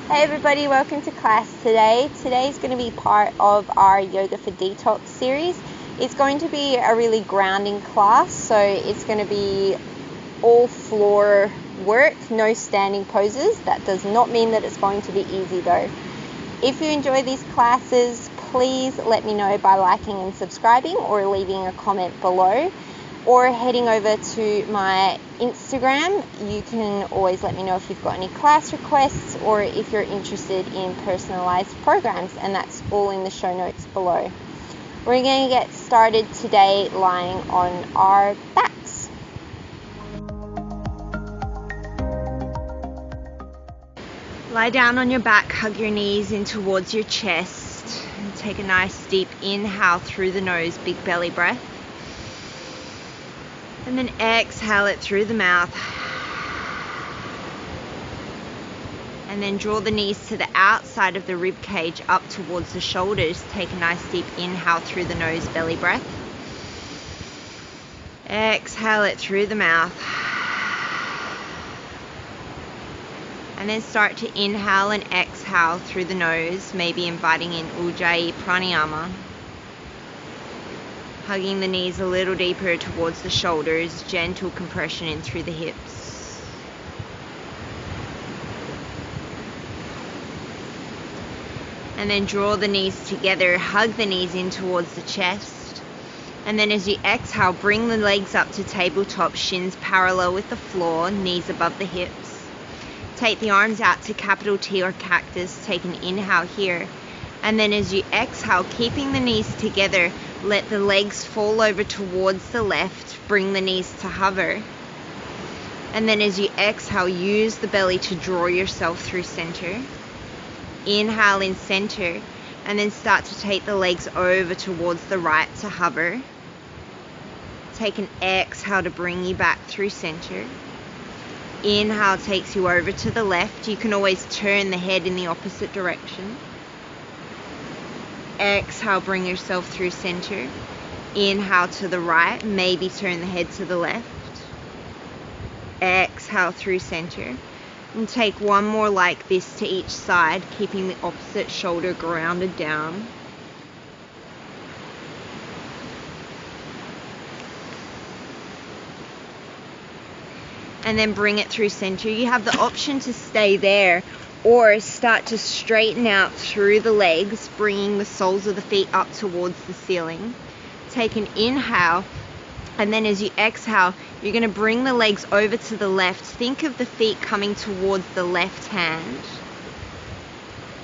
Hey everybody, welcome to class today. Today's going to be part of our Yoga for Detox series. It's going to be a really grounding class, so it's going to be all floor work, no standing poses. That does not mean that it's going to be easy though. If you enjoy these classes, please let me know by liking and subscribing or leaving a comment below. Or heading over to my Instagram. You can always let me know if you've got any class requests or if you're interested in personalized programs, and that's all in the show notes below. We're going to get started today lying on our backs. Lie down on your back, hug your knees in towards your chest, and take a nice deep inhale through the nose, big belly breath. And then exhale it through the mouth. And then draw the knees to the outside of the rib cage up towards the shoulders. Take a nice deep inhale through the nose, belly breath. Exhale it through the mouth. And then start to inhale and exhale through the nose, maybe inviting in Ujjayi Pranayama. Hugging the knees a little deeper towards the shoulders, gentle compression in through the hips. And then draw the knees together, hug the knees in towards the chest. And then as you exhale, bring the legs up to tabletop, shins parallel with the floor, knees above the hips. Take the arms out to capital T or cactus, take an inhale here. And then as you exhale, keeping the knees together, let the legs fall over towards the left, bring the knees to hover. And then as you exhale, use the belly to draw yourself through center. Inhale in center, and then start to take the legs over towards the right to hover. Take an exhale to bring you back through center. Inhale takes you over to the left. You can always turn the head in the opposite direction. Exhale, bring yourself through center. Inhale to the right, maybe turn the head to the left. Exhale through center. And take one more like this to each side, keeping the opposite shoulder grounded down. And then bring it through center. You have the option to stay there or start to straighten out through the legs, bringing the soles of the feet up towards the ceiling. Take an inhale, and then as you exhale, you're going to bring the legs over to the left. Think of the feet coming towards the left hand.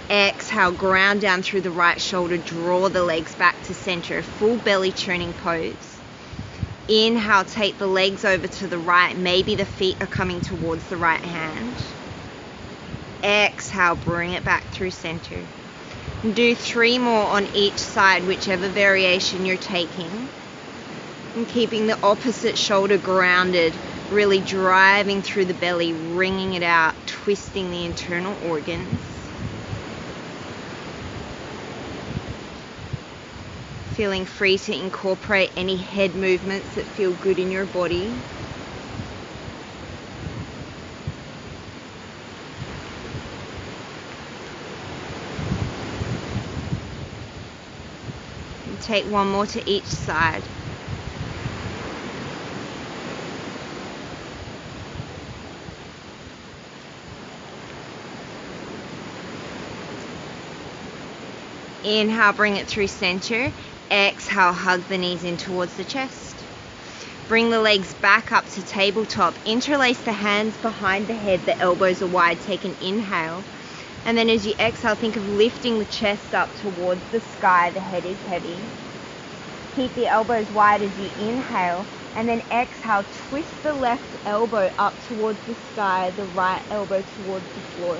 Exhale, ground down through the right shoulder, draw the legs back to center, full belly churning pose. Inhale, take the legs over to the right, maybe the feet are coming towards the right hand. Exhale, bring it back through center. And do 3 more on each side, whichever variation you're taking. And keeping the opposite shoulder grounded, really driving through the belly, wringing it out, twisting the internal organs. Feeling free to incorporate any head movements that feel good in your body. Take 1 more to each side. Inhale, bring it through center. Exhale, hug the knees in towards the chest. Bring the legs back up to tabletop. Interlace the hands behind the head, the elbows are wide. Take an inhale. And then as you exhale, think of lifting the chest up towards the sky. The head is heavy. Keep the elbows wide as you inhale. And then exhale, twist the left elbow up towards the sky, the right elbow towards the floor.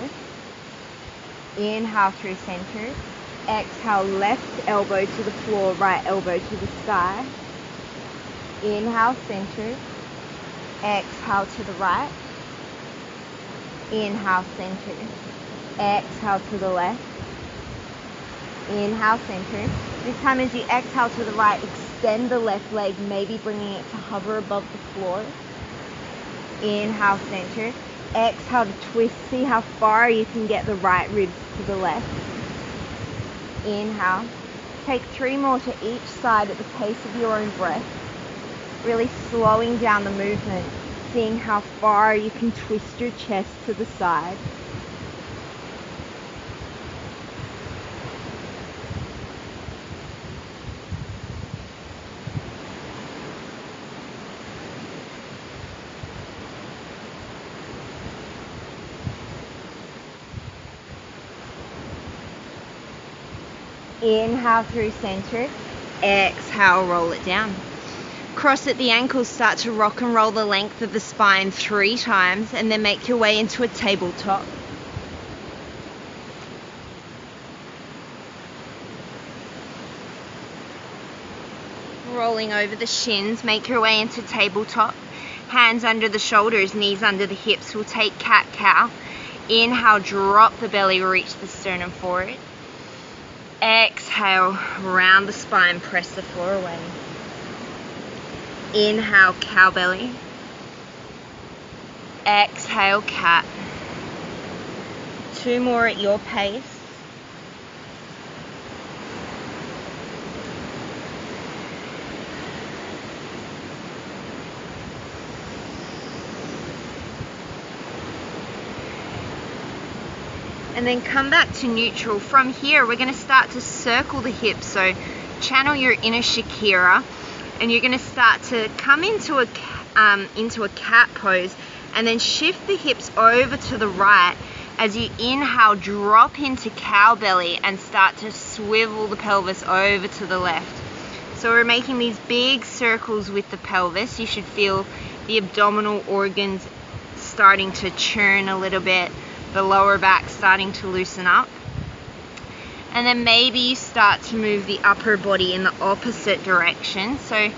Inhale through center. Exhale, left elbow to the floor, right elbow to the sky. Inhale, center. Exhale to the right. Inhale, center. Exhale to the left. Inhale, center. This time as you exhale to the right, extend the left leg, maybe bringing it to hover above the floor. Inhale, center. Exhale to twist. See how far you can get the right ribs to the left. Inhale. Take 3 more to each side at the pace of your own breath. Really slowing down the movement. Seeing how far you can twist your chest to the side. Inhale through center. Exhale, roll it down. Cross at the ankles, start to rock and roll the length of the spine 3 times, and then make your way into a tabletop. Rolling over the shins, make your way into tabletop. Hands under the shoulders, knees under the hips. We'll take cat-cow. Inhale, drop the belly, reach the sternum forward. Exhale, round the spine, press the floor away. Inhale, cow belly. Exhale, cat. 2 more at your pace. And then come back to neutral. From here, we're going to start to circle the hips. So channel your inner Shakira, and you're going to start to come into a cat pose, and then shift the hips over to the right. As you inhale, drop into cow belly and start to swivel the pelvis over to the left. So we're making these big circles with the pelvis. You should feel the abdominal organs starting to churn a little bit, the lower back starting to loosen up. And then maybe you start to move the upper body in the opposite direction. So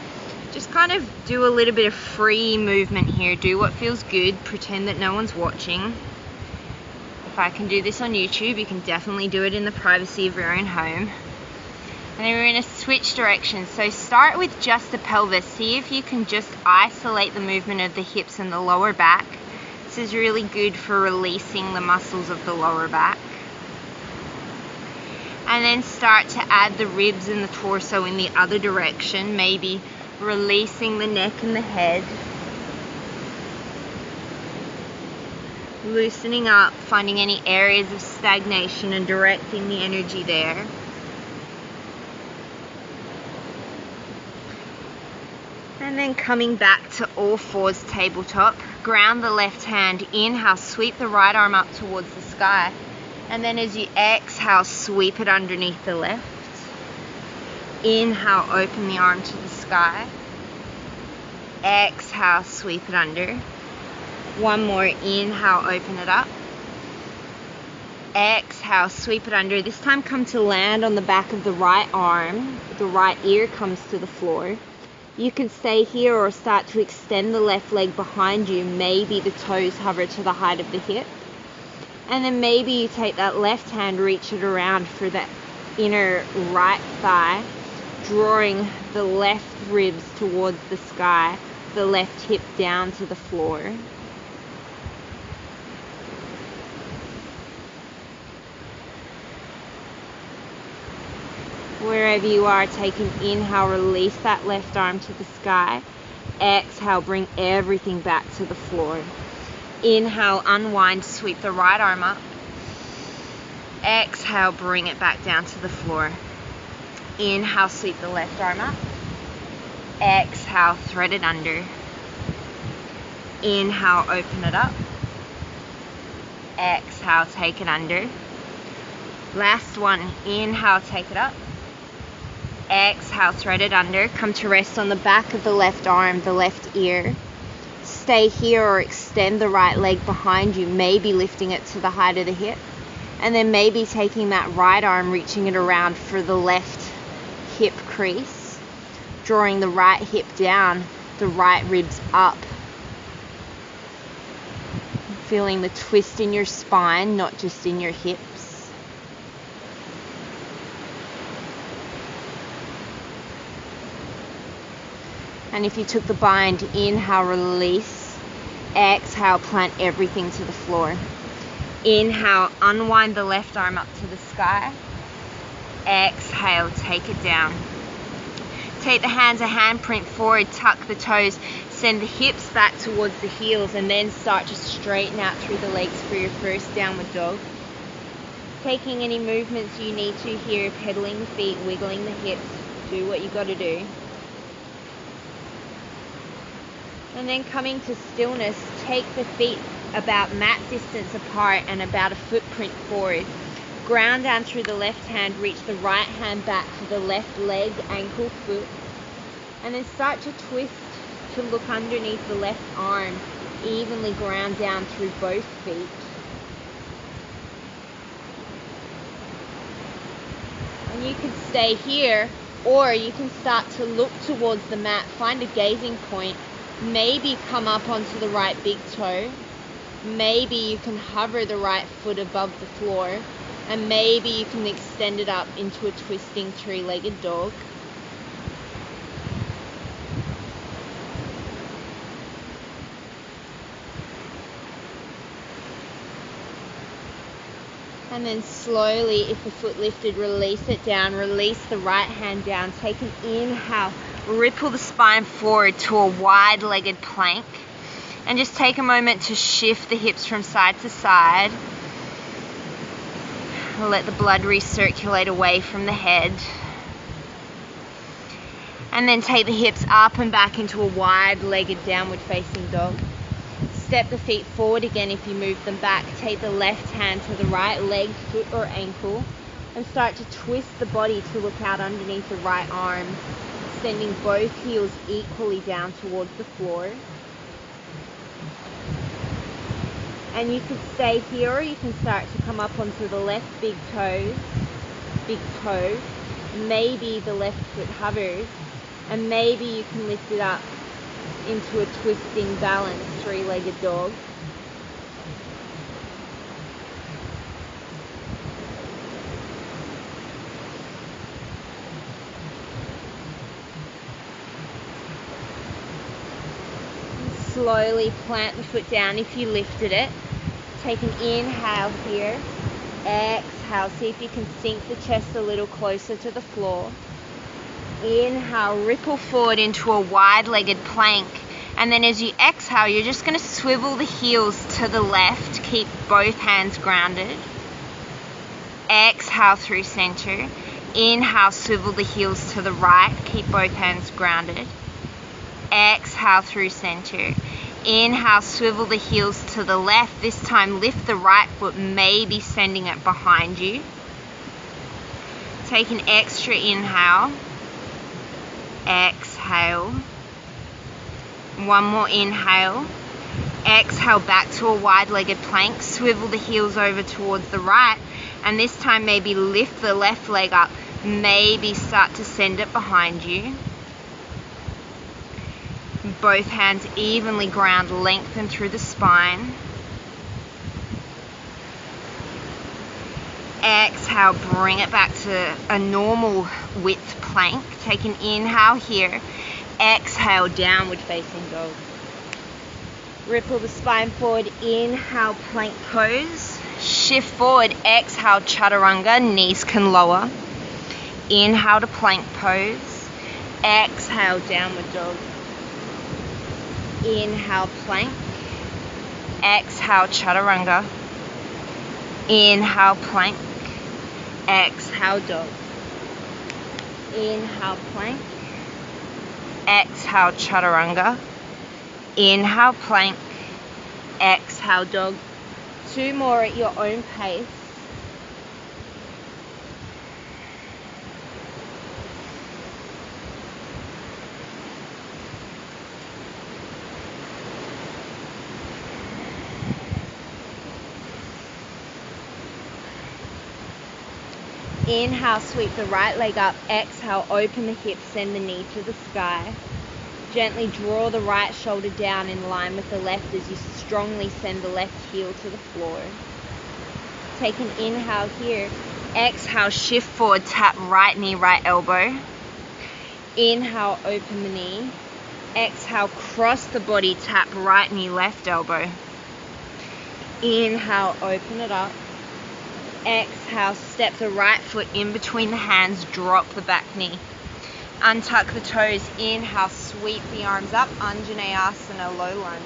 just kind of do a little bit of free movement here. Do what feels good. Pretend that no one's watching. If I can do this on YouTube, you can definitely do it in the privacy of your own home. And then we're going to switch directions. So start with just the pelvis. See if you can just isolate the movement of the hips and the lower back. This is really good for releasing the muscles of the lower back. And then start to add the ribs and the torso in the other direction, maybe releasing the neck and the head. Loosening up, finding any areas of stagnation and directing the energy there. And then coming back to all fours, tabletop. Ground the left hand, inhale, sweep the right arm up towards the sky. And then as you exhale, sweep it underneath the left. Inhale, open the arm to the sky. Exhale, sweep it under. One more, inhale, open it up. Exhale, sweep it under. This time come to land on the back of the right arm. The right ear comes to the floor. You can stay here or start to extend the left leg behind you. Maybe the toes hover to the height of the hip. And then maybe you take that left hand, reach it around for that inner right thigh, drawing the left ribs towards the sky, the left hip down to the floor. Wherever you are, take an inhale, release that left arm to the sky. Exhale, bring everything back to the floor. Inhale, unwind, sweep the right arm up. Exhale, bring it back down to the floor. Inhale, sweep the left arm up. Exhale, thread it under. Inhale, open it up. Exhale, take it under. Last one, inhale, take it up. Exhale, thread it under. Come to rest on the back of the left arm, the left ear. Stay here or extend the right leg behind you, maybe lifting it to the height of the hip. And then maybe taking that right arm, reaching it around for the left hip crease. Drawing the right hip down, the right ribs up. Feeling the twist in your spine, not just in your hips. And if you took the bind, inhale, release. Exhale, plant everything to the floor. Inhale, unwind the left arm up to the sky. Exhale, take it down. Take the hands a handprint forward, tuck the toes, send the hips back towards the heels, and then start to straighten out through the legs for your first downward dog. Taking any movements you need to here, pedaling the feet, wiggling the hips, do what you got to do. And then coming to stillness, take the feet about mat distance apart and about a footprint forward. Ground down through the left hand, reach the right hand back to the left leg, ankle, foot. And then start to twist to look underneath the left arm. Evenly ground down through both feet. And you can stay here, or you can start to look towards the mat, find a gazing point. Maybe come up onto the right big toe. Maybe you can hover the right foot above the floor. And maybe you can extend it up into a twisting three-legged dog. And then slowly, if the foot lifted, release it down. Release the right hand down. Take an inhale. Ripple the spine forward to a wide-legged plank. And just take a moment to shift the hips from side to side. Let the blood recirculate away from the head. And then take the hips up and back into a wide-legged downward facing dog. Step the feet forward again if you move them back. Take the left hand to the right leg, foot or ankle, and start to twist the body to look out underneath the right arm, sending both heels equally down towards the floor. And you can stay here, or you can start to come up onto the left big toe, maybe the left foot hovers, and maybe you can lift it up into a twisting balance three-legged dog. Slowly plant the foot down if you lifted it. Take an inhale here. Exhale. See if you can sink the chest a little closer to the floor. Inhale. Ripple forward into a wide-legged plank. And then as you exhale, you're just going to swivel the heels to the left. Keep both hands grounded. Exhale through center. Inhale. Swivel the heels to the right. Keep both hands grounded. Exhale through center. Inhale, swivel the heels to the left. This time lift the right foot, maybe sending it behind you. Take an extra inhale. Exhale. One more inhale. Exhale back to a wide-legged plank. Swivel the heels over towards the right. And this time maybe lift the left leg up. Maybe start to send it behind you. Both hands evenly ground, lengthen through the spine. Exhale, bring it back to a normal width plank. Take an inhale here. Exhale, downward facing dog. Ripple the spine forward. Inhale, plank pose. Shift forward. Exhale, chaturanga. Knees can lower. Inhale to plank pose. Exhale, downward dog. Inhale, plank. Exhale, chaturanga. Inhale, plank. Exhale, dog. Inhale, plank. Exhale, chaturanga. Inhale, plank. Exhale, dog. Two more at your own pace. Inhale, sweep the right leg up. Exhale, open the hips, send the knee to the sky. Gently draw the right shoulder down in line with the left as you strongly send the left heel to the floor. Take an inhale here. Exhale, shift forward, tap right knee, right elbow. Inhale, open the knee. Exhale, cross the body, tap right knee, left elbow. Inhale, open it up. Exhale, step the right foot in between the hands, drop the back knee. Untuck the toes, inhale, sweep the arms up, Anjaneyasana, low lunge.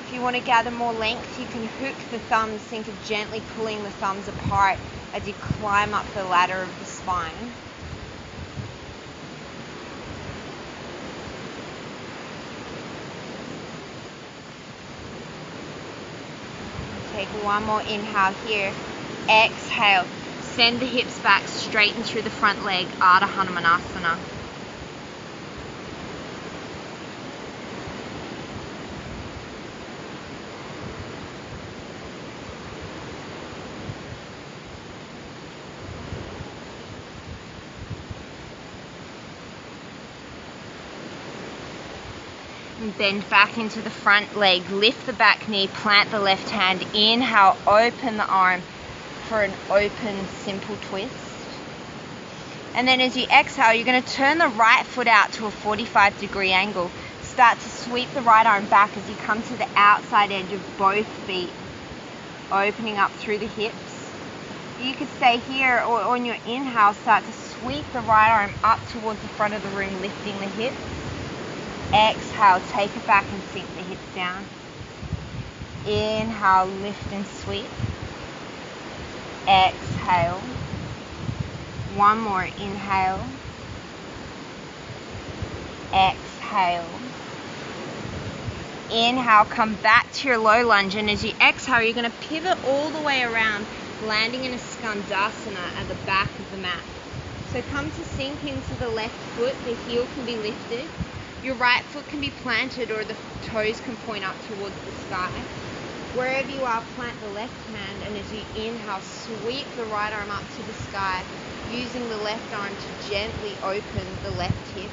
If you want to gather more length, you can hook the thumbs, think of gently pulling the thumbs apart as you climb up the ladder of the spine. Take one more inhale here. Exhale, send the hips back, straighten through the front leg, Ardha Hanumanasana. And bend back into the front leg, lift the back knee, plant the left hand, inhale, open the arm for an open, simple twist. And then as you exhale, you're going to turn the right foot out to a 45-degree angle. Start to sweep the right arm back as you come to the outside edge of both feet, opening up through the hips. You could stay here, or on your inhale, start to sweep the right arm up towards the front of the room, lifting the hips. Exhale, take it back and sink the hips down. Inhale, lift and sweep. Exhale. One more, inhale. Exhale. Inhale, come back to your low lunge, and as you exhale, you're going to pivot all the way around, landing in a skandasana at the back of the mat. So come to sink into the left foot, the heel can be lifted. Your right foot can be planted, or the toes can point up towards the sky. Wherever you are, plant the left hand, and as you inhale, sweep the right arm up to the sky, using the left arm to gently open the left hip.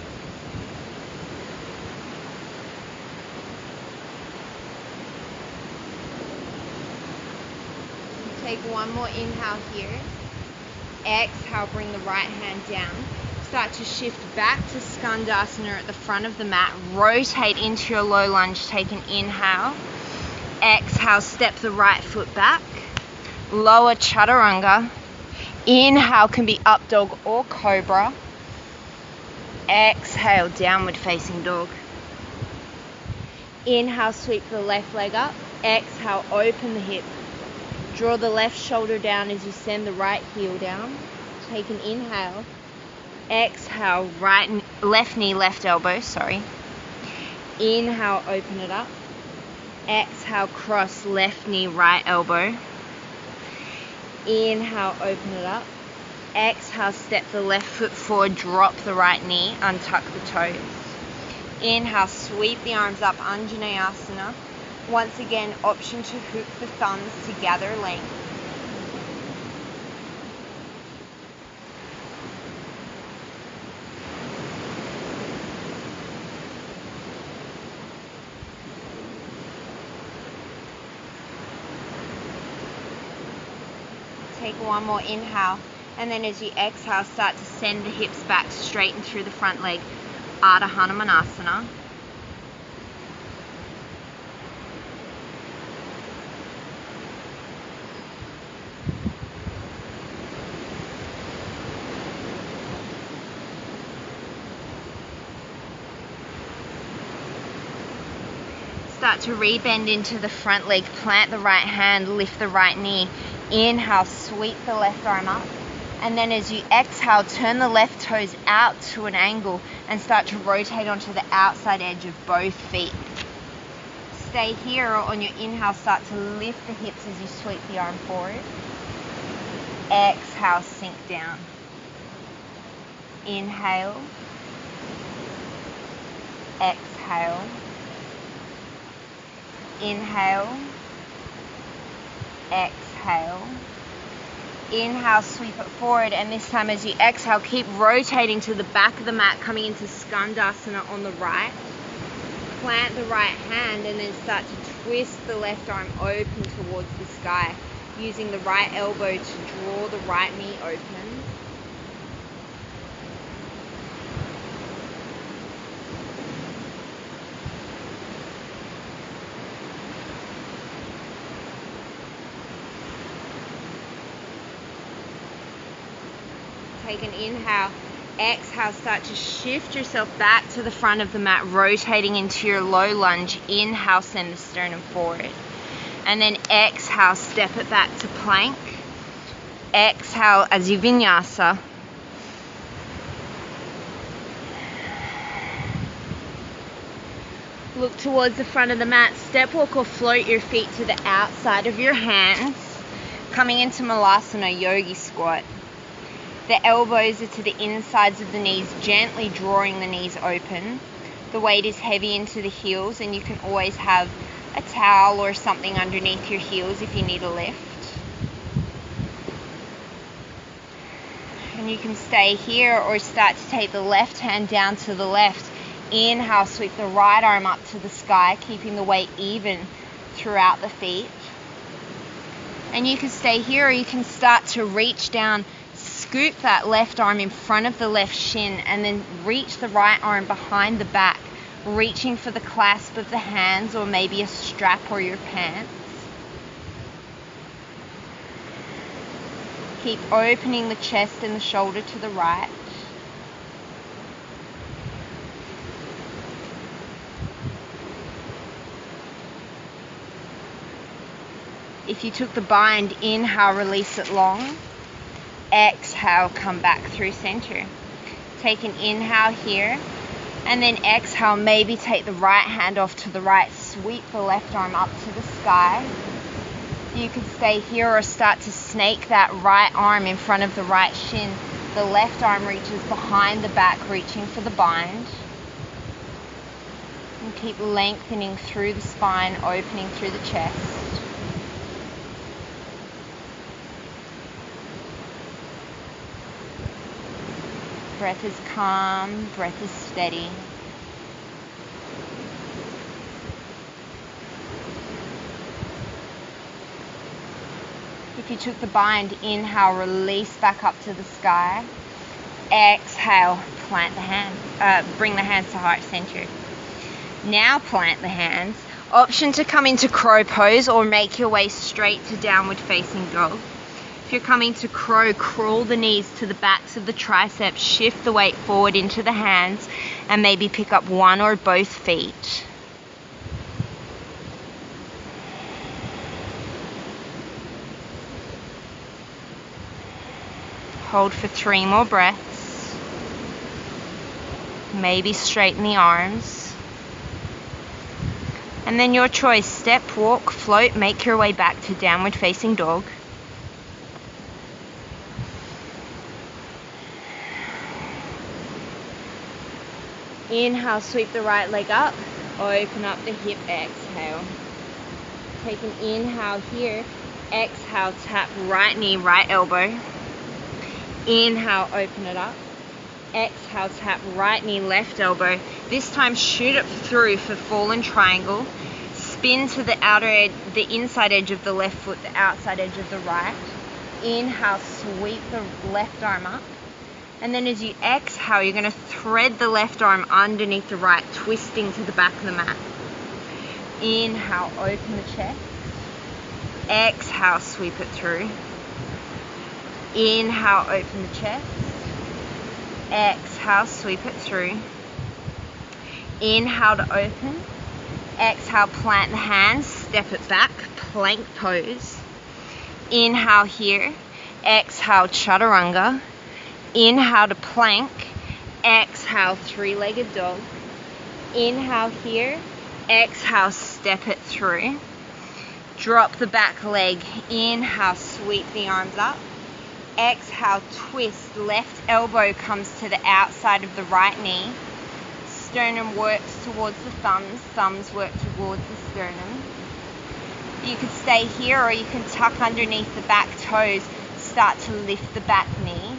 Take one more inhale here. Exhale, bring the right hand down. Start to shift back to skandasana at the front of the mat. Rotate into your low lunge. Take an inhale. Exhale, step the right foot back. Lower chaturanga. Inhale can be up dog or cobra. Exhale, downward facing dog. Inhale, sweep the left leg up. Exhale, open the hip. Draw the left shoulder down as you send the right heel down. Take an inhale. Exhale, left knee, left elbow, Inhale, open it up. Exhale, cross left knee, right elbow. Inhale, open it up. Exhale, step the left foot forward, drop the right knee, untuck the toes. Inhale, sweep the arms up, Anjaneyasana. Once again, option to hook the thumbs to gather length. Take one more inhale, and then as you exhale, start to send the hips back, straighten through the front leg, Ardha Hanumanasana. Start to rebend into the front leg, plant the right hand, lift the right knee. Inhale, sweep the left arm up. And then as you exhale, turn the left toes out to an angle and start to rotate onto the outside edge of both feet. Stay here, or on your inhale, start to lift the hips as you sweep the arm forward. Exhale, sink down. Inhale. Exhale. Inhale. Exhale. Inhale, sweep it forward, and this time as you exhale, keep rotating to the back of the mat, coming into skandasana on the right. Plant the right hand and then start to twist the left arm open towards the sky, using the right elbow to draw the right knee open. Take an inhale. Exhale, start to shift yourself back to the front of the mat, rotating into your low lunge. Inhale, send the sternum forward. And then exhale, step it back to plank. Exhale as you vinyassa. Look towards the front of the mat. Step walk or float your feet to the outside of your hands. Coming into Malasana, yogi squat. The elbows are to the insides of the knees, gently drawing the knees open. The weight is heavy into the heels, and you can always have a towel or something underneath your heels if you need a lift. And you can stay here or start to take the left hand down to the left. Inhale, sweep the right arm up to the sky, keeping the weight even throughout the feet. And you can stay here or you can start to reach down, scoop that left arm in front of the left shin, and then reach the right arm behind the back, reaching for the clasp of the hands or maybe a strap or your pants. Keep opening the chest and the shoulder to the right. If you took the bind, inhale, release it long. Exhale, come back through center. Take an inhale here, and then exhale, maybe take the right hand off to the right, sweep the left arm up to the sky. You could stay here or start to snake that right arm in front of the right shin. The left arm reaches behind the back, reaching for the bind. And keep lengthening through the spine, opening through the chest. Breath is calm, breath is steady. If you took the bind, inhale, release back up to the sky. Exhale, plant the hand, bring the hands to heart center. Now plant the hands. Option to come into crow pose or make your way straight to downward facing dog. If you're coming to crow, crawl the knees to the backs of the triceps, shift the weight forward into the hands, and maybe pick up one or both feet. Hold for 3 more breaths. Maybe straighten the arms. And then your choice, step, walk, float, make your way back to downward facing dog. Inhale, sweep the right leg up, open up the hip, exhale. Take an inhale here, exhale, tap right knee, right elbow. Inhale, open it up. Exhale, tap right knee, left elbow. This time shoot it through for fallen triangle. Spin to the outer edge, the inside edge of the left foot, the outside edge of the right. Inhale, sweep the left arm up. And then as you exhale, you're going to thread the left arm underneath the right, twisting to the back of the mat. Inhale, open the chest. Exhale, sweep it through. Inhale, open the chest. Exhale, sweep it through. Inhale to open. Exhale, plant the hands, step it back, plank pose. Inhale here. Exhale, chaturanga. Inhale to plank. Exhale, 3-legged dog. Inhale here. Exhale, step it through. Drop the back leg. Inhale, sweep the arms up. Exhale, twist. Left elbow comes to the outside of the right knee. Sternum works towards the thumbs. Thumbs work towards the sternum. You could stay here or you can tuck underneath the back toes. Start to lift the back knee.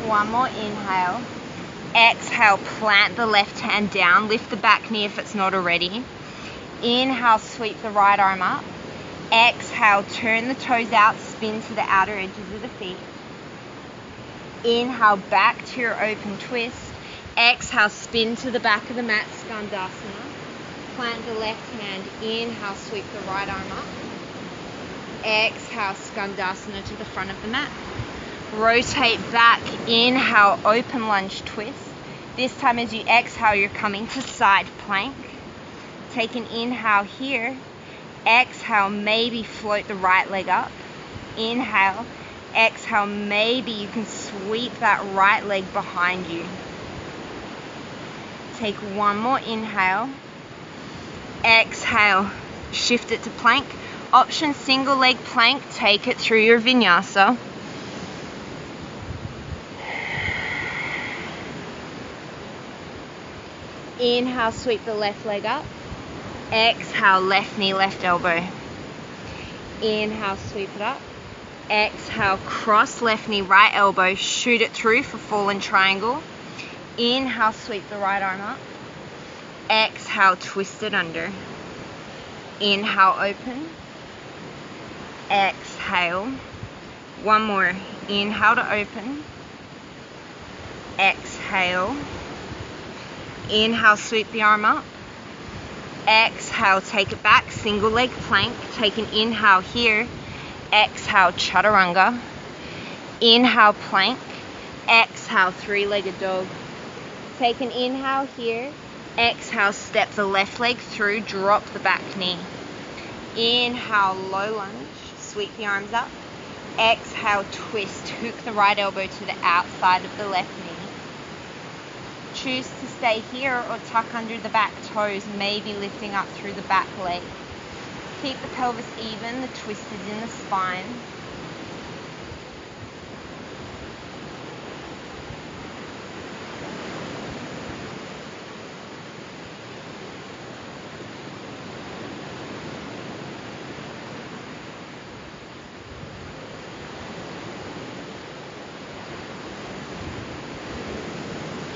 One more inhale. Exhale, plant the left hand down. Lift the back knee if it's not already. Inhale, sweep the right arm up. Exhale, turn the toes out. spin to the outer edges of the feet. Inhale, back to your open twist. Exhale, spin to the back of the mat, Skandasana. Plant the left hand. Inhale, sweep the right arm up. Exhale, Skandasana to the front of the mat. Rotate back. Inhale, open lunge twist. This time as you exhale, you're coming to side plank. Take an inhale here. Exhale, maybe float the right leg up. Inhale. Exhale, maybe you can sweep that right leg behind you. Take one more inhale. Exhale, shift it to plank. Option single leg plank, take it through your vinyassa. Inhale, sweep the left leg up. Exhale, left knee, left elbow. Inhale, sweep it up. Exhale, cross left knee, right elbow, shoot it through for fallen triangle. Inhale, sweep the right arm up. Exhale, twist it under. Inhale, open. Exhale. One more. Inhale to open. Exhale. Inhale, sweep the arm up. Exhale, take it back, single leg plank. Take an inhale here. Exhale, chaturanga. Inhale, plank. Exhale, three-legged dog. Take an inhale here. Exhale, step the left leg through, drop the back knee. Inhale, low lunge, sweep the arms up. Exhale, twist, hook the right elbow to the outside of the left knee. Choose to stay here or tuck under the back toes, maybe lifting up through the back leg. Keep the pelvis even, the twist is in the spine.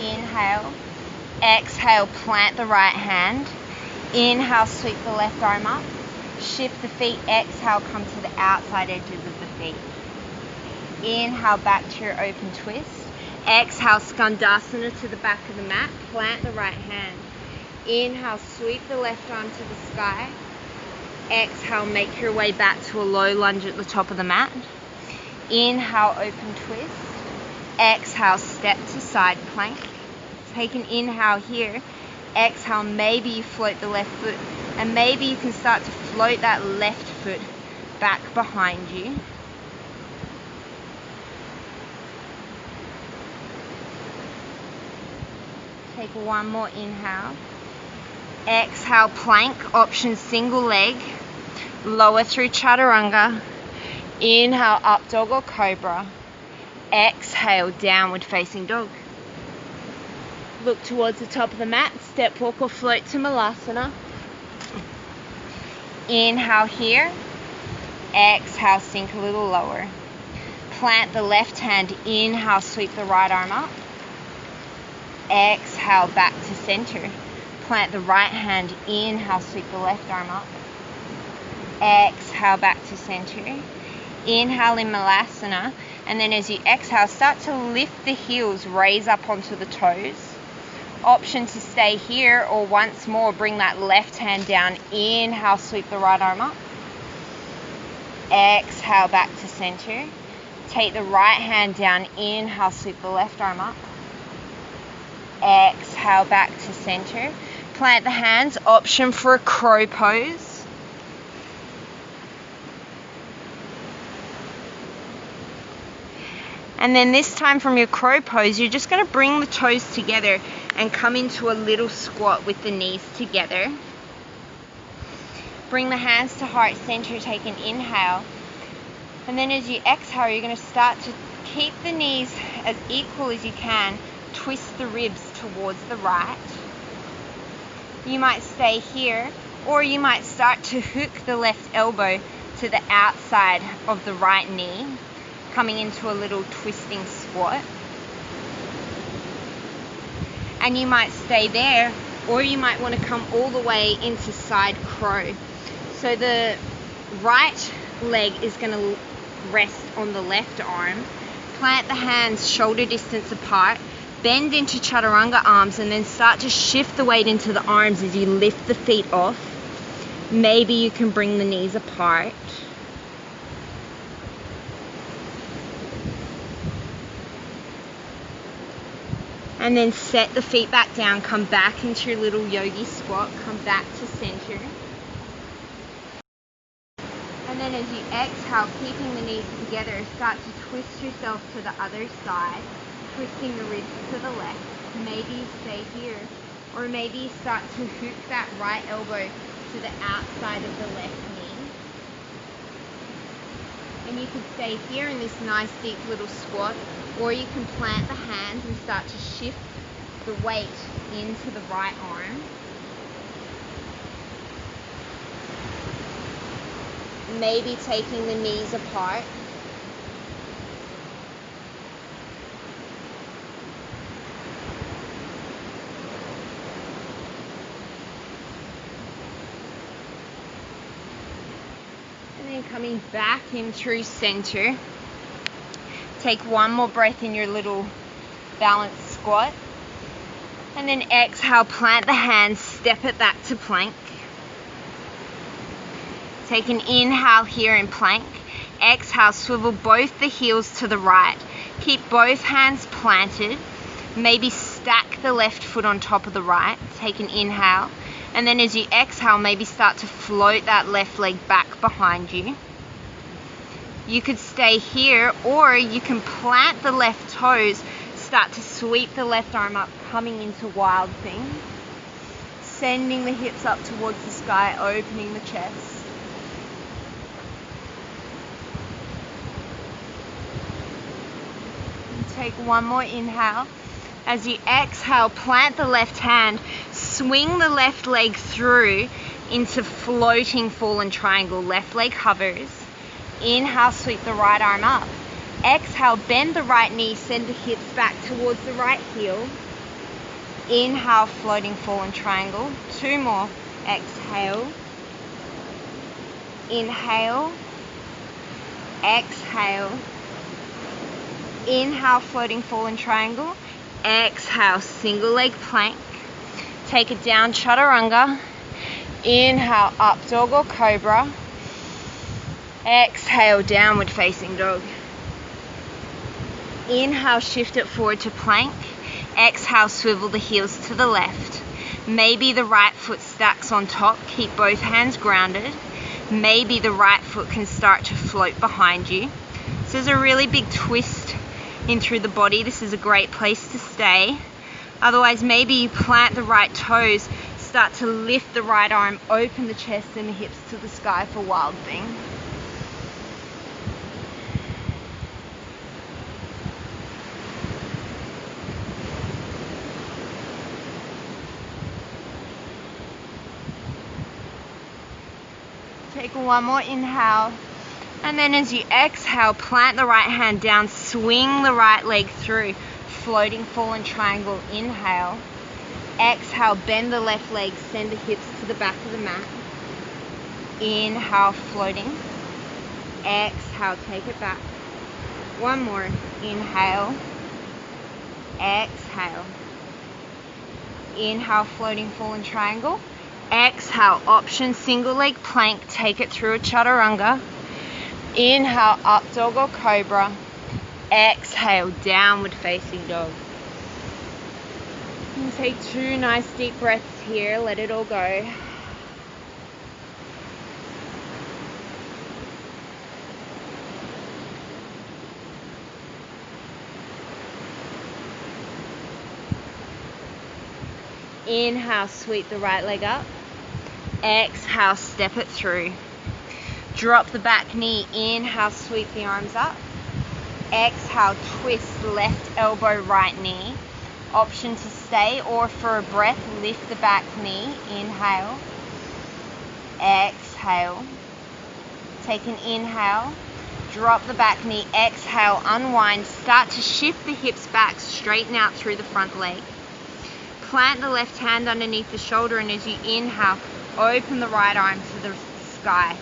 Inhale. Exhale, plant the right hand. Inhale, sweep the left arm up. Shift the feet. Exhale, come to the outside edges of the feet. Inhale, back to your open twist. Exhale, Skandasana to the back of the mat. Plant the right hand. Inhale, sweep the left arm to the sky. Exhale, make your way back to a low lunge at the top of the mat. Inhale, open twist. Exhale, step to side plank. Take an inhale here. Exhale, maybe you float the left foot, and maybe you can start to float that left foot back behind you. Take one more inhale. Exhale, plank, option single leg. Lower through chaturanga. Inhale, up dog or cobra. Exhale, downward facing dog. Look towards the top of the mat, step walk or float to Malasana. Inhale here. Exhale, sink a little lower. Plant the left hand. Inhale, sweep the right arm up. Exhale, back to center. Plant the right hand. Inhale, sweep the left arm up. Exhale, back to center. Inhale in Malasana. And then as you exhale, start to lift the heels, raise up onto the toes. Option to stay here, or once more bring that left hand down. Inhale, sweep the right arm up. Exhale, back to center. Take the right hand down. Inhale, sweep the left arm up. Exhale, back to center. Plant the hands. Option for a crow pose. And then this time from your crow pose, you're just going to bring the toes together and come into a little squat with the knees together. Bring the hands to heart center, take an inhale. And then as you exhale, you're going to start to keep the knees as equal as you can. Twist the ribs towards the right. You might stay here, or you might start to hook the left elbow to the outside of the right knee, coming into a little twisting squat. And you might stay there, or you might want to come all the way into side crow. So the right leg is going to rest on the left arm. Plant the hands shoulder distance apart. Bend into chaturanga arms and then start to shift the weight into the arms as you lift the feet off. Maybe you can bring the knees apart. And then set the feet back down, come back into your little yogi squat, come back to center. And then as you exhale, keeping the knees together, start to twist yourself to the other side, twisting the ribs to the left. Maybe you stay here, or maybe you start to hook that right elbow to the outside of the left knee. And you could stay here in this nice deep little squat, or you can plant the hands and start to shift the weight into the right arm. Maybe taking the knees apart. And then coming back into center. Take one more breath in your little balanced squat. And then exhale, plant the hands, step it back to plank. Take an inhale here in plank. Exhale, swivel both the heels to the right. Keep both hands planted. Maybe stack the left foot on top of the right. Take an inhale. And then as you exhale, maybe start to float that left leg back behind you. You could stay here, or you can plant the left toes, start to sweep the left arm up, coming into wild thing. Sending the hips up towards the sky, opening the chest. And take one more inhale. As you exhale, plant the left hand, swing the left leg through into floating fallen triangle. Left leg hovers. Inhale, sweep the right arm up. Exhale, bend the right knee, send the hips back towards the right heel. Inhale, floating fallen triangle. Two more. Exhale. Inhale. Exhale. Inhale, floating fallen triangle. Exhale, single leg plank. Take it down, chaturanga. Inhale, up dog or cobra. Exhale, downward facing dog. Inhale, shift it forward to plank. Exhale, swivel the heels to the left. Maybe the right foot stacks on top. Keep both hands grounded. Maybe the right foot can start to float behind you. This is a really big twist in through the body. This is a great place to stay. Otherwise, maybe you plant the right toes, start to lift the right arm, open the chest and the hips to the sky for wild thing. Take one more inhale, and then as you exhale, plant the right hand down, swing the right leg through, floating fallen triangle. Inhale. Exhale, bend the left leg, send the hips to the back of the mat. Inhale, floating. Exhale, take it back. One more. Inhale. Exhale. Inhale, floating fallen triangle. Exhale, option single leg plank, take it through a chaturanga. Inhale, up dog or cobra. Exhale, downward facing dog. And take two nice deep breaths here, let it all go. Inhale, sweep the right leg up. Exhale, step it through. Drop the back knee. Inhale, sweep the arms up. Exhale, twist left elbow, right knee. Option to stay, or for a breath, lift the back knee. Inhale. Exhale. Take an inhale. Drop the back knee. Exhale, unwind. Start to shift the hips back, straighten out through the front leg. Plant the left hand underneath the shoulder, and as you inhale, open the right arm to the sky.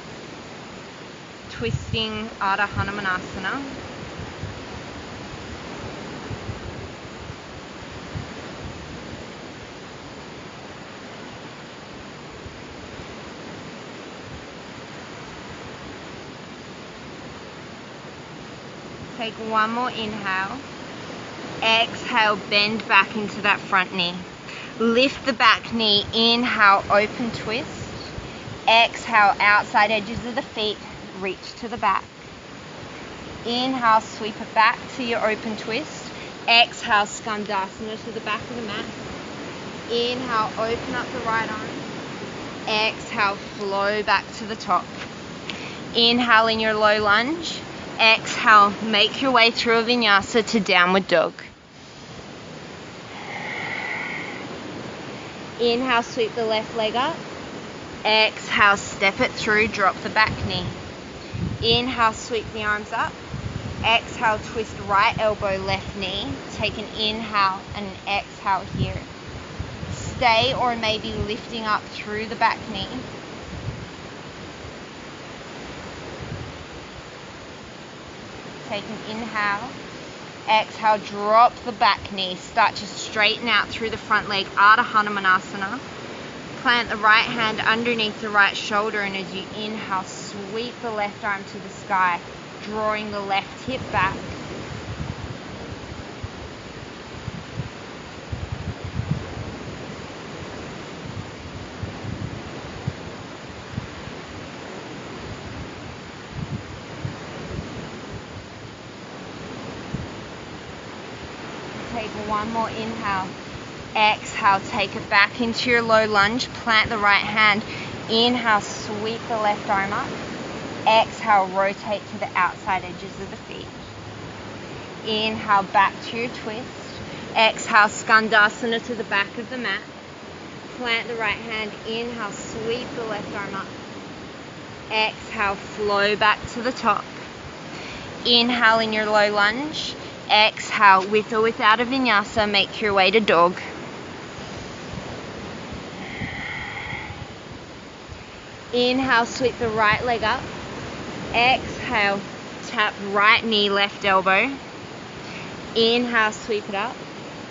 twisting Ardha Hanumanasana. Take one more inhale. Exhale, bend back into that front knee. Lift the back knee. Inhale, open twist. Exhale, outside edges of the feet, reach to the back. Inhale, sweep it back to your open twist. Exhale, Skandasana to the back of the mat. Inhale, open up the right arm. Exhale, flow back to the top. Inhale in your low lunge. Exhale, make your way through a vinyasa to downward dog. Inhale, sweep the left leg up. Exhale, step it through, drop the back knee. Inhale, sweep the arms up. Exhale, twist right elbow, left knee. Take an inhale and an exhale here. Stay or maybe lifting up through the back knee. Take an inhale. Exhale, drop the back knee. Start to straighten out through the front leg, Ardha Hanumanasana. Plant the right hand underneath the right shoulder, and as you inhale, sweep the left arm to the sky, drawing the left hip back. Take one more inhale. Exhale, take it back into your low lunge. Plant the right hand. Inhale, sweep the left arm up. Exhale, rotate to the outside edges of the feet. Inhale, back to your twist. Exhale, Skandasana to the back of the mat. Plant the right hand. Inhale, sweep the left arm up. Exhale, flow back to the top. Inhale in your low lunge. Exhale, with or without a vinyasa, make your way to dog. Inhale, sweep the right leg up. Exhale, tap right knee, left elbow. Inhale, sweep it up.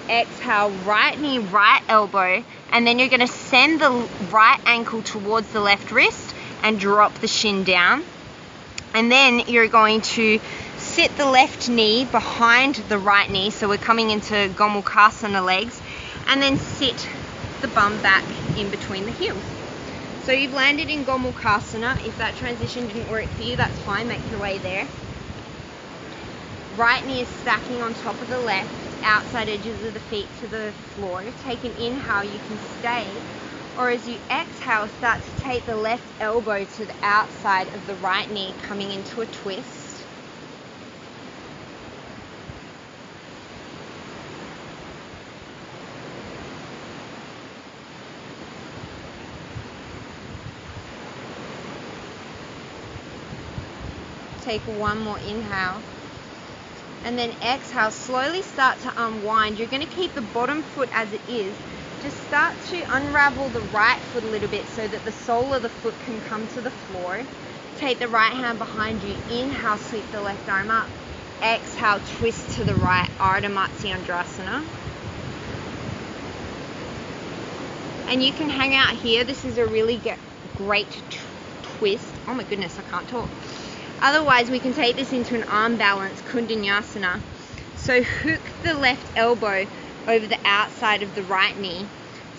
Exhale, right knee, right elbow. And then you're going to send the right ankle towards the left wrist and drop the shin down. And then you're going to sit the left knee behind the right knee. So we're coming into Gomukhasana legs. And then sit the bum back in between the heels. So you've landed in Gomukhasana. If that transition didn't work for you, that's fine. Make your way there. Right knee is stacking on top of the left, outside edges of the feet to the floor. Take an inhale, you can stay. Or as you exhale, start to take the left elbow to the outside of the right knee, coming into a twist. Take one more inhale. And then exhale, slowly start to unwind. You're going to keep the bottom foot as it is. Just start to unravel the right foot a little bit so that the sole of the foot can come to the floor. Take the right hand behind you. Inhale, sweep the left arm up. Exhale, twist to the right, Ardha Matsyendrasana. And you can hang out here. This is a really great twist. Oh my goodness, I can't talk. Otherwise, we can take this into an arm balance, Kundanyasana. So hook the left elbow over the outside of the right knee.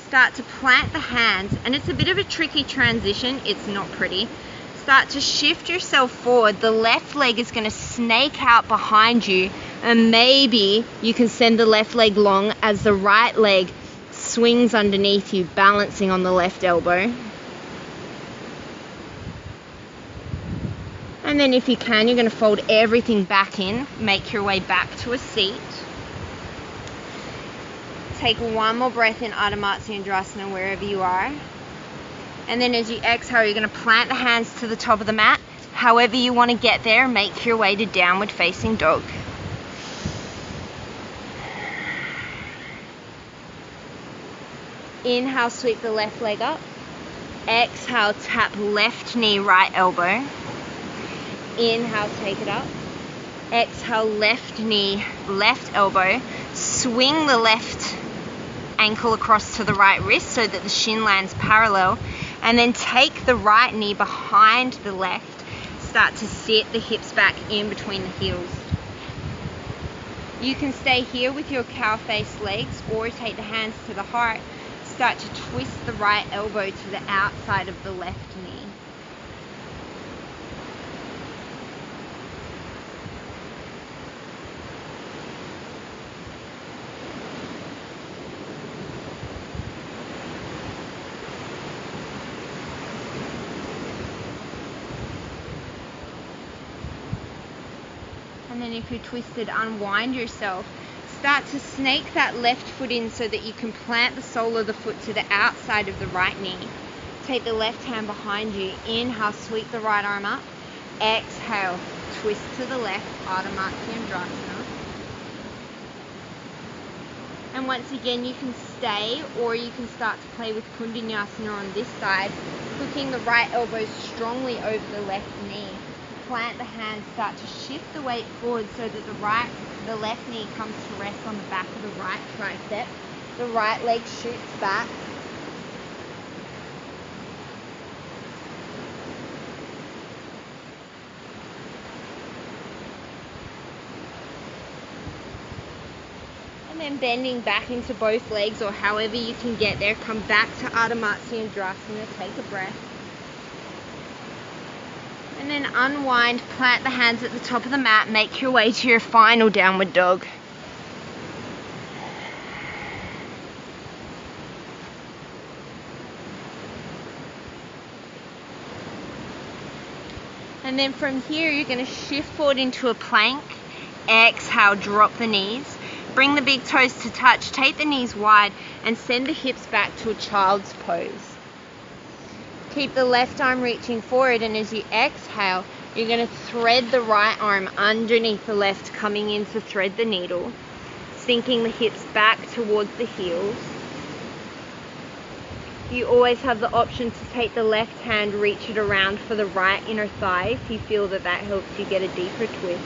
Start to plant the hands, and it's a bit of a tricky transition. It's not pretty. Start to shift yourself forward. The left leg is going to snake out behind you, and maybe you can send the left leg long as the right leg swings underneath you, balancing on the left elbow. And then if you can, you're going to fold everything back in, make your way back to a seat. Take one more breath in Ardha Matsyendrasana wherever you are. And then as you exhale, you're going to plant the hands to the top of the mat. However you want to get there, make your way to downward facing dog. Inhale, sweep the left leg up. Exhale, tap left knee, right elbow. Inhale, take it up. Exhale, left knee, left elbow. Swing the left ankle across to the right wrist so that the shin lands parallel. And then take the right knee behind the left. Start to sit the hips back in between the heels. You can stay here with your cow face legs or take the hands to the heart. Start to twist the right elbow to the outside of the left knee. And then if you're twisted, unwind yourself. Start to snake that left foot in so that you can plant the sole of the foot to the outside of the right knee. Take the left hand behind you. Inhale, sweep the right arm up. Exhale, twist to the left, Ardha Matsyendrasana. And once again, you can stay or you can start to play with Kundinyasana on this side, hooking the right elbow strongly over the left knee. Plant the hands, start to shift the weight forward so that the left knee comes to rest on the back of the right tricep. The right leg shoots back. And then bending back into both legs or however you can get there. Come back to Ardha Matsyendrasana, take a breath. And then unwind, plant the hands at the top of the mat, make your way to your final downward dog. And then from here, you're going to shift forward into a plank. Exhale, drop the knees. Bring the big toes to touch, take the knees wide, and send the hips back to a child's pose. Keep the left arm reaching forward, and as you exhale, you're going to thread the right arm underneath the left, coming in to thread the needle, sinking the hips back towards the heels. You always have the option to take the left hand, reach it around for the right inner thigh if you feel that helps you get a deeper twist.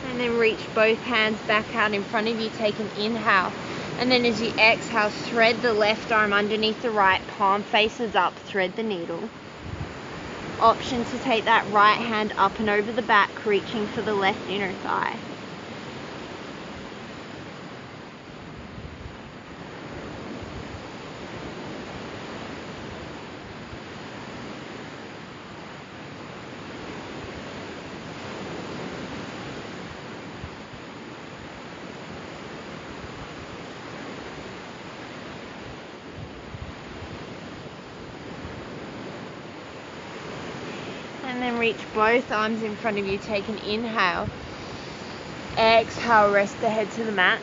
And then reach both hands back out in front of you, take an inhale. And then as you exhale, thread the left arm underneath the right, palm faces up, thread the needle. Option to take that right hand up and over the back, reaching for the left inner thigh. And then reach both arms in front of you, take an inhale. Exhale, rest the head to the mat.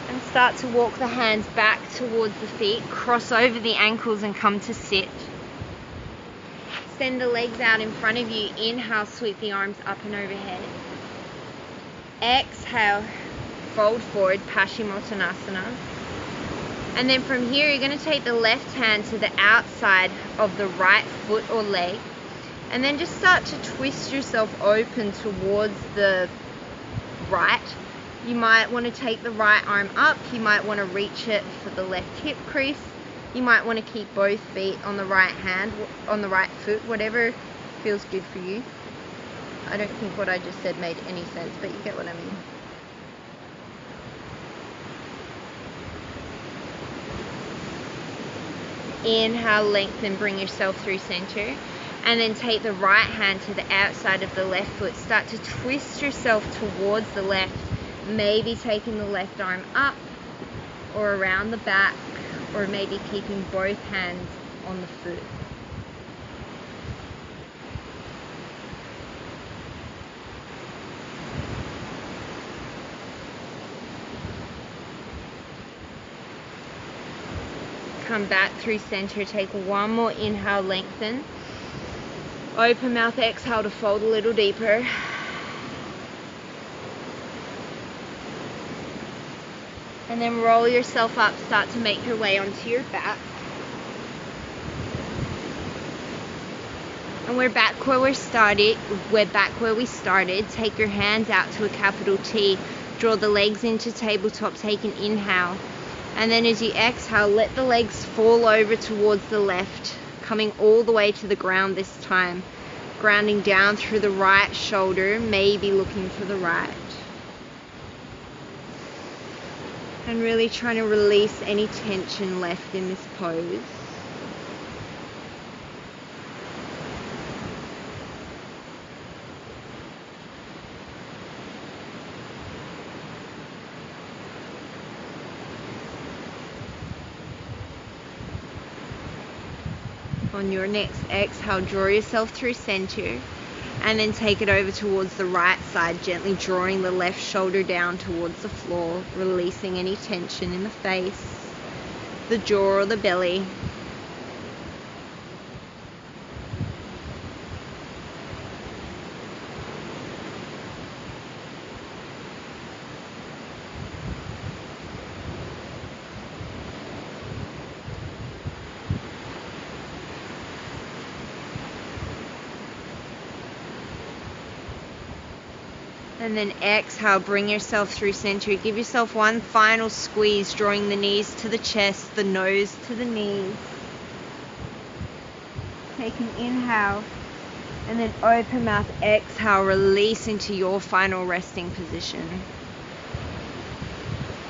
And start to walk the hands back towards the feet, cross over the ankles and come to sit. Send the legs out in front of you. Inhale, sweep the arms up and overhead. Exhale, fold forward, Paschimottanasana. And then from here, you're going to take the left hand to the outside of the right foot or leg. And then just start to twist yourself open towards the right. You might want to take the right arm up. You might want to reach it for the left hip crease. You might want to keep both feet on the right hand, on the right foot, whatever feels good for you. I don't think what I just said made any sense, but you get what I mean. Inhale, lengthen, bring yourself through center. And then take the right hand to the outside of the left foot. Start to twist yourself towards the left. Maybe taking the left arm up or around the back, or maybe keeping both hands on the foot. Come back through center, take one more inhale, lengthen. Open mouth exhale to fold a little deeper. And then roll yourself up, start to make your way onto your back. And we're back where we started. Take your hands out to a capital T. Draw the legs into tabletop. Take an inhale. And then as you exhale, let the legs fall over towards the left, coming all the way to the ground this time. Grounding down through the right shoulder, maybe looking for the right. And really trying to release any tension left in this pose. On your next exhale, draw yourself through center and then take it over towards the right side, gently drawing the left shoulder down towards the floor, releasing any tension in the face, the jaw or the belly. And then exhale, bring yourself through center. Give yourself one final squeeze, drawing the knees to the chest, the nose to the knees. Take an inhale, and then open mouth, exhale, release into your final resting position.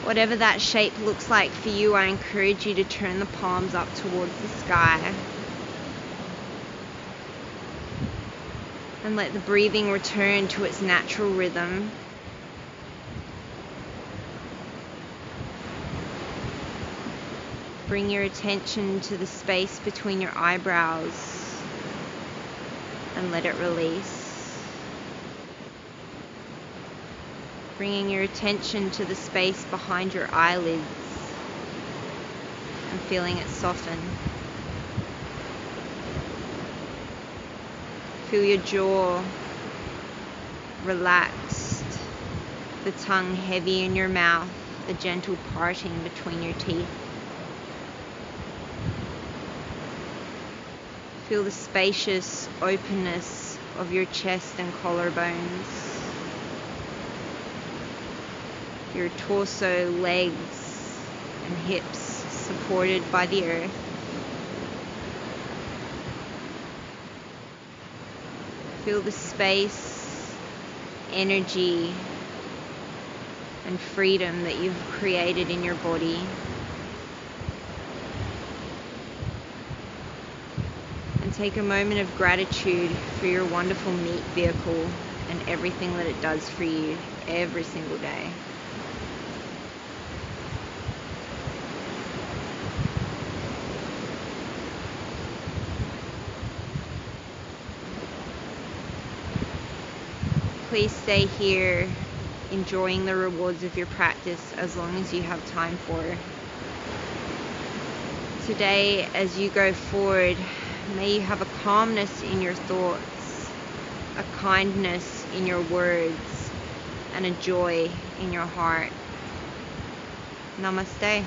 Whatever that shape looks like for you, I encourage you to turn the palms up towards the sky. And let the breathing return to its natural rhythm. Bring your attention to the space between your eyebrows and let it release. Bringing your attention to the space behind your eyelids and feeling it soften. Feel your jaw relaxed, the tongue heavy in your mouth, the gentle parting between your teeth. Feel the spacious openness of your chest and collarbones, your torso, legs, and hips supported by the earth. Feel the space, energy, and freedom that you've created in your body. And take a moment of gratitude for your wonderful meat vehicle and everything that it does for you every single day. Please stay here, enjoying the rewards of your practice as long as you have time for it. Today, as you go forward, may you have a calmness in your thoughts, a kindness in your words, and a joy in your heart. Namaste.